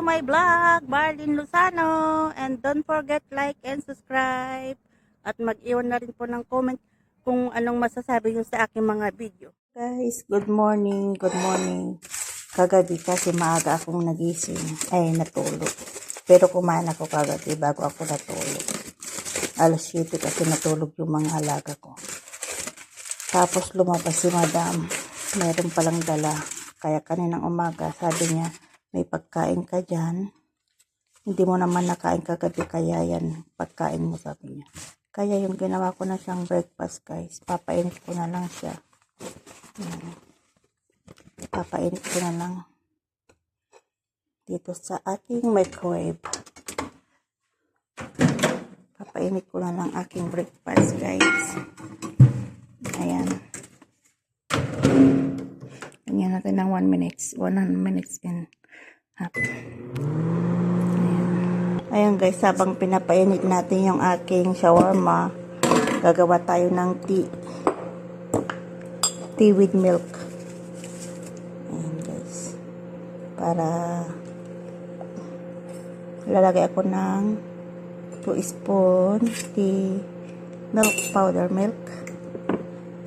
my vlog, Marlene Lozano. And don't forget like and subscribe. At mag-iwan na rin po ng comment kung anong masasabi nyo sa aking mga video. Guys, good morning, good morning. Kagabi kasi maaga akong nagising, ay natulog. Pero kumain ako kagabi bago ako natulog. Alas 7 kasi natulog yung mga alaga ko. Tapos lumabas si madam, mayroon palang dala. Kaya kaninang umaga, sabi niya, may pagkain ka dyan. Hindi mo naman nakain kagabi, kaya yan, pagkain mo, sabi niya. Kaya yung ginawa ko na siyang breakfast, guys. Papainit ko na lang siya. Papainit ko na lang dito sa aking microwave. Papainit ko na lang aking breakfast, guys. Ayan. Ganyan natin ng 1 minutes. 1 minutes and half. Ayan guys, habang pinapainit natin yung aking shawarma, gagawa tayo ng tea. Tea with milk. Ayan guys. Para lalagay ako ng 2 spoon tea milk powder milk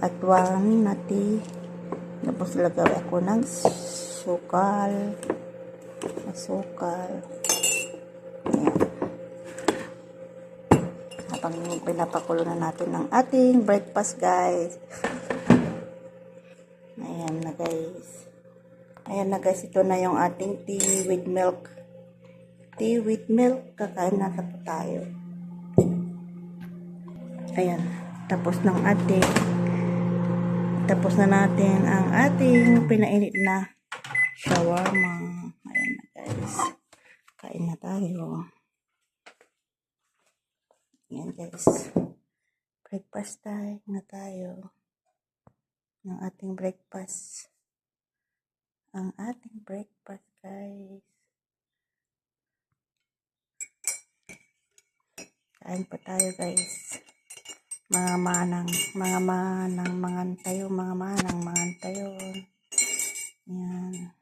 at 1 na tea. Tapos lagay ako ng sukal. Ayan. Habang pinapakulo na natin ng ating breakfast, guys. Ayan na guys. Ayan na guys, ito na yung ating tea with milk. Tea with milk. Kakain na po tayo. Ayan. Tapos na natin ang ating pinainit na shawarma. Ayan na guys. Kain na tayo. Ayan guys. Breakfast time na tayo. Ng ating breakfast. Ang ating breakfast guys. Kain pa tayo guys. Mga manang tayo. Yan.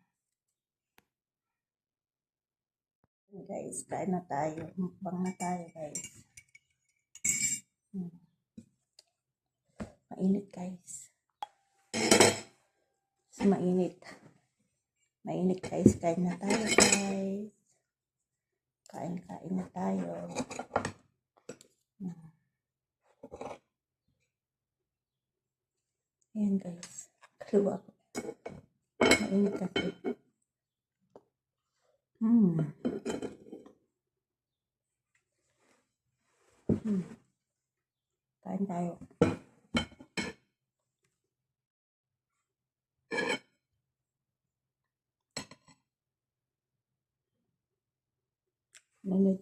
Guys, kain na tayo. Mukbang na tayo guys. Mainit guys. Mainit. Mainit guys. Kain na tayo guys. Kain na tayo. Ayan guys. Kaluwa ko. Mainit kasi. Kain tayo. Mainit.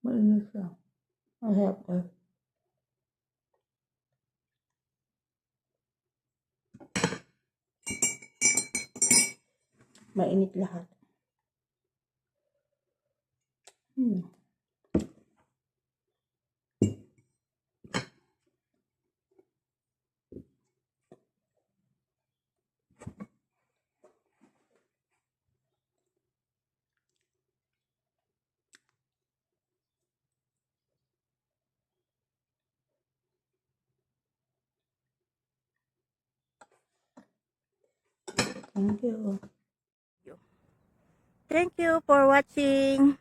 Mainit siya. Masarap ko. Mainit lahat. Thank you. Thank you for watching.